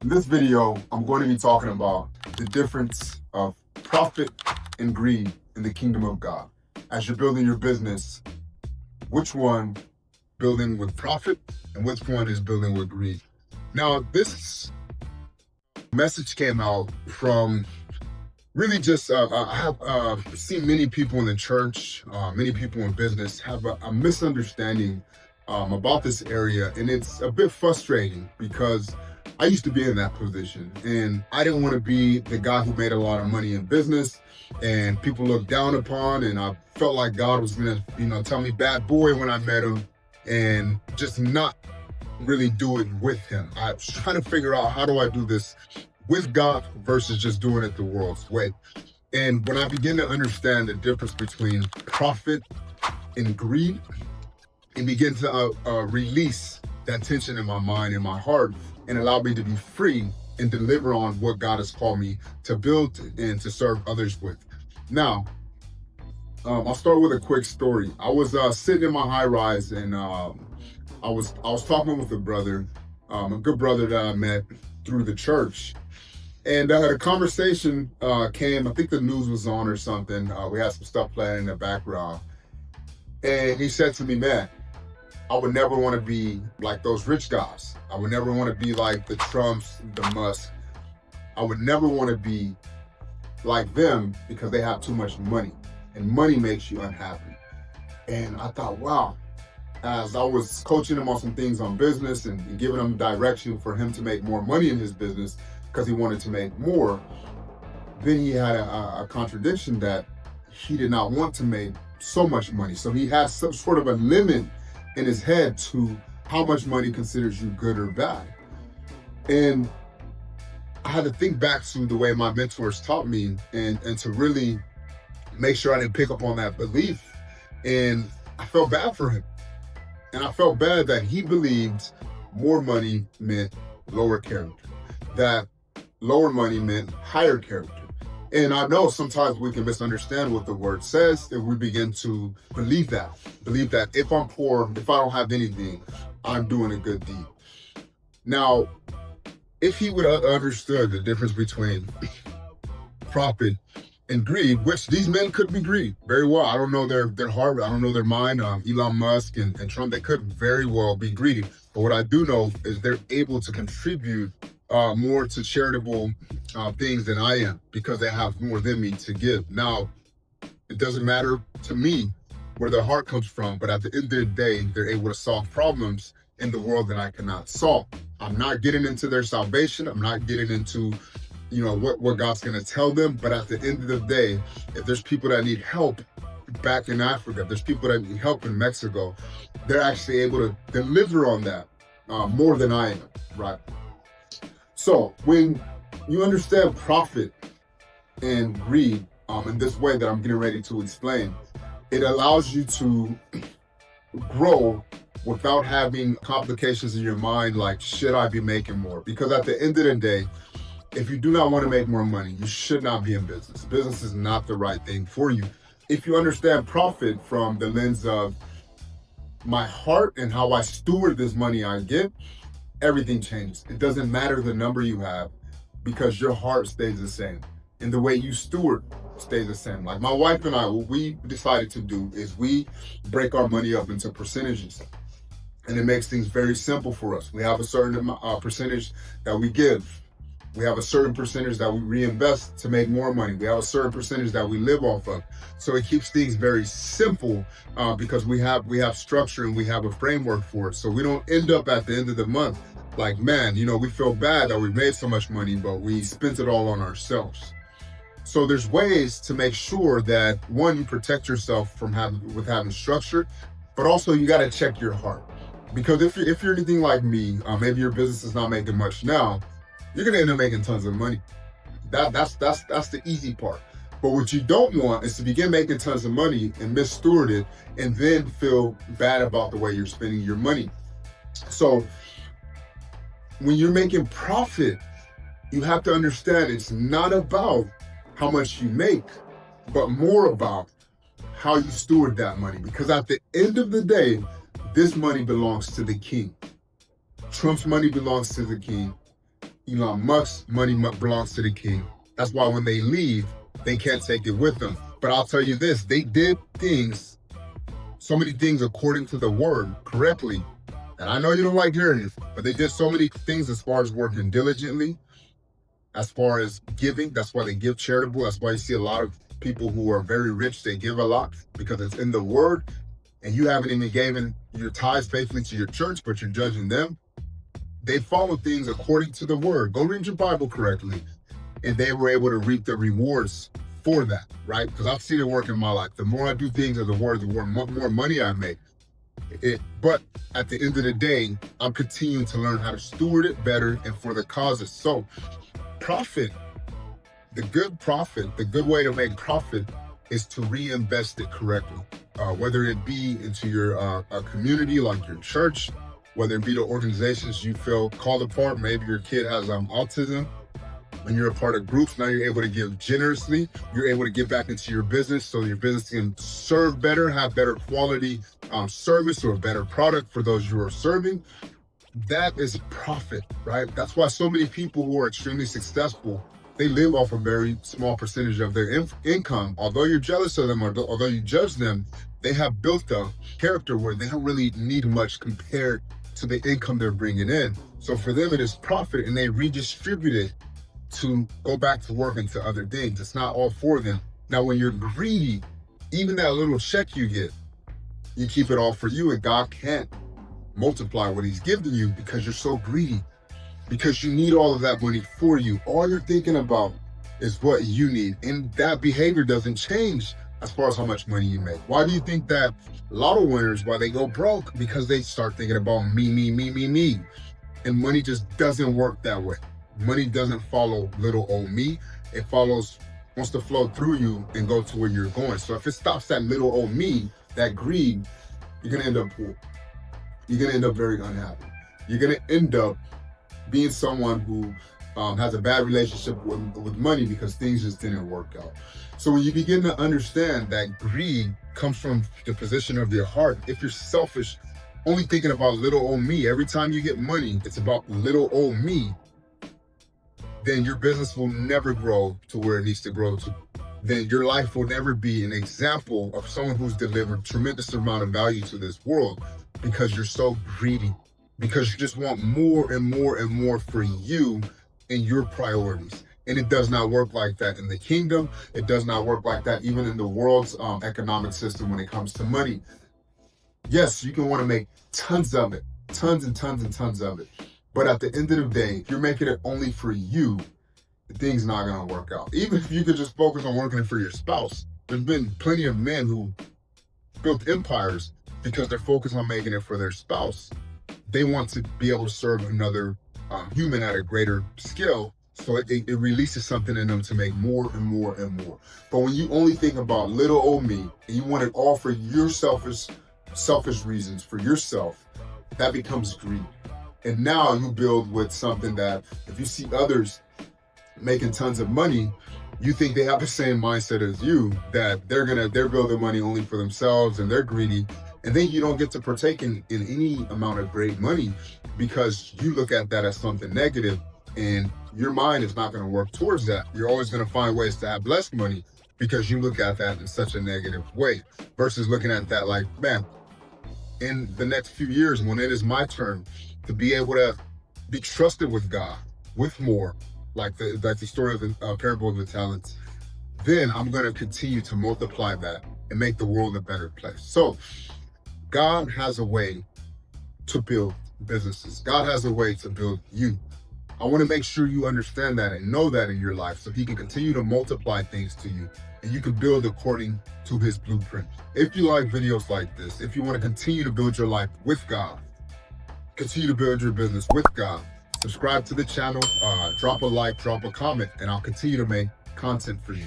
In this video, I'm going to be talking about the difference of profit and greed in the kingdom of God. As you're building your business, which one building with profit and which one is building with greed? Now, this message came out from really just, I have seen many people in the church, many people in business have a misunderstanding about this area. And it's a bit frustrating because I used to be in that position and I didn't want to be the guy who made a lot of money in business and people looked down upon, and I felt like God was gonna, tell me bad boy when I met him and just not really do it with him. I was trying to figure out, how do I do this with God versus just doing it the world's way? And when I began to understand the difference between profit and greed, and begin to release that tension in my mind and my heart and allow me to be free and deliver on what God has called me to build and to serve others with. Now, I'll start with a quick story. I was sitting in my high rise and I was talking with a brother, a good brother that I met through the church. And the conversation came, I think the news was on or something. We had some stuff playing in the background. And he said to me, man, I would never want to be like those rich guys. I would never want to be like the Trumps, the Musk. I would never want to be like them because they have too much money, and money makes you unhappy. And I thought, wow, as I was coaching him on some things on business and giving him direction for him to make more money in his business because he wanted to make more, then he had a contradiction that he did not want to make so much money. So he had some sort of a limit in his head to how much money considers you good or bad. And I had to think back to the way my mentors taught me and to really make sure I didn't pick up on that belief. And I felt bad for him. And I felt bad that he believed more money meant lower character, that lower money meant higher character. And I know sometimes we can misunderstand what the word says if we begin to believe that if I'm poor, if I don't have anything, I'm doing a good deed. Now, if he would have understood the difference between profit and greed, which these men could be greed very well. I don't know their heart, I don't know their mind. Elon Musk and Trump, they could very well be greedy. But what I do know is they're able to contribute more to charitable things than I am because they have more than me to give. Now, it doesn't matter to me where their heart comes from, but at the end of the day, they're able to solve problems in the world that I cannot solve. I'm not getting into their salvation. I'm not getting into, what God's gonna tell them. But at the end of the day, if there's people that need help back in Africa, if there's people that need help in Mexico, they're actually able to deliver on that more than I am, right? So when you understand profit and greed in this way that I'm getting ready to explain, it allows you to grow without having complications in your mind like, should I be making more? Because at the end of the day, if you do not want to make more money, you should not be in business. Business is not the right thing for you. If you understand profit from the lens of my heart and how I steward this money I get, everything changes. It doesn't matter the number you have because your heart stays the same and the way you steward stays the same. Like my wife and I, what we decided to do is we break our money up into percentages, and it makes things very simple for us. We have a certain percentage that we give. We have a certain percentage that we reinvest to make more money. We have a certain percentage that we live off of. So it keeps things very simple because we have structure and we have a framework for it. So we don't end up at the end of the month like, man, we feel bad that we made so much money, but we spent it all on ourselves. So there's ways to make sure that, one, you protect yourself from having structure, but also you got to check your heart. Because if you're anything like me, maybe your business is not making much now, you're gonna end up making tons of money. That's the easy part. But what you don't want is to begin making tons of money and missteward it and then feel bad about the way you're spending your money. So when you're making profit, you have to understand it's not about how much you make, but more about how you steward that money. Because at the end of the day, this money belongs to the king. Trump's money belongs to the king. Elon Musk's money belongs to the king. That's why when they leave, they can't take it with them. But I'll tell you this, they did things, so many things according to the word correctly. And I know you don't like hearing this, but they did so many things as far as working diligently, as far as giving. That's why they give charitable. That's why you see a lot of people who are very rich, they give a lot because it's in the word. And you haven't even given your tithes faithfully to your church, but you're judging them. They follow things according to the word. Go read your Bible correctly. And they were able to reap the rewards for that, right? Because I've seen it work in my life. The more I do things of the word, the more money I make. But at the end of the day, I'm continuing to learn how to steward it better and for the causes. So profit, the good way to make profit is to reinvest it correctly. Whether it be into your community, like your church, whether it be the organizations you feel called apart. Maybe your kid has autism and you're a part of groups. Now you're able to give generously. You're able to get back into your business so your business can serve better, have better quality service or a better product for those you are serving. That is profit, right? That's why so many people who are extremely successful, they live off a very small percentage of their income. Although you're jealous of them, or although you judge them, they have built a character where they don't really need much compared to the income they're bringing in. So for them, it is profit, and they redistribute it to go back to work into other things. It's not all for them. Now, when you're greedy, even that little check you get, you keep it all for you, and God can't multiply what he's giving you because you're so greedy, because you need all of that money for you. All you're thinking about is what you need, and that behavior doesn't change as far as how much money you make. Why do you think that lotto winners, why they go broke? Because they start thinking about me. And money just doesn't work that way. Money doesn't follow little old me. It wants to flow through you and go to where you're going. So if it stops at little old me, that greed, you're gonna end up poor. You're gonna end up very unhappy. You're gonna end up being someone who has a bad relationship with money because things just didn't work out. So when you begin to understand that greed comes from the position of your heart, if you're selfish, only thinking about little old me, every time you get money, it's about little old me, then your business will never grow to where it needs to grow to. Then your life will never be an example of someone who's delivered tremendous amount of value to this world, because you're so greedy, because you just want more and more and more for you and your priorities. And it does not work like that in the kingdom. It does not work like that even in the world's economic system when it comes to money. Yes, you can want to make tons of it, tons and tons and tons of it. But at the end of the day, if you're making it only for you, the thing's not going to work out. Even if you could just focus on working for your spouse. There's been plenty of men who built empires because they're focused on making it for their spouse. They want to be able to serve another human at a greater scale, so it releases something in them to make more and more and more. But when you only think about little old me and you want it all for your selfish reasons, for yourself, that becomes greed. And now you build with something that if you see others making tons of money, you think they have the same mindset as you, that they're building money only for themselves and they're greedy. And then you don't get to partake in any amount of great money because you look at that as something negative, and your mind is not going to work towards that. You're always going to find ways to have less money because you look at that in such a negative way, versus looking at that like, man, in the next few years, when it is my turn to be able to be trusted with God, with more, like the story of the parable of the talents, then I'm going to continue to multiply that and make the world a better place. So God has a way to build businesses. God has a way to build you. I want to make sure you understand that and know that in your life, so he can continue to multiply things to you and you can build according to his blueprint. If you like videos like this, if you want to continue to build your life with God, continue to build your business with God, subscribe to the channel, drop a like, drop a comment, and I'll continue to make content for you.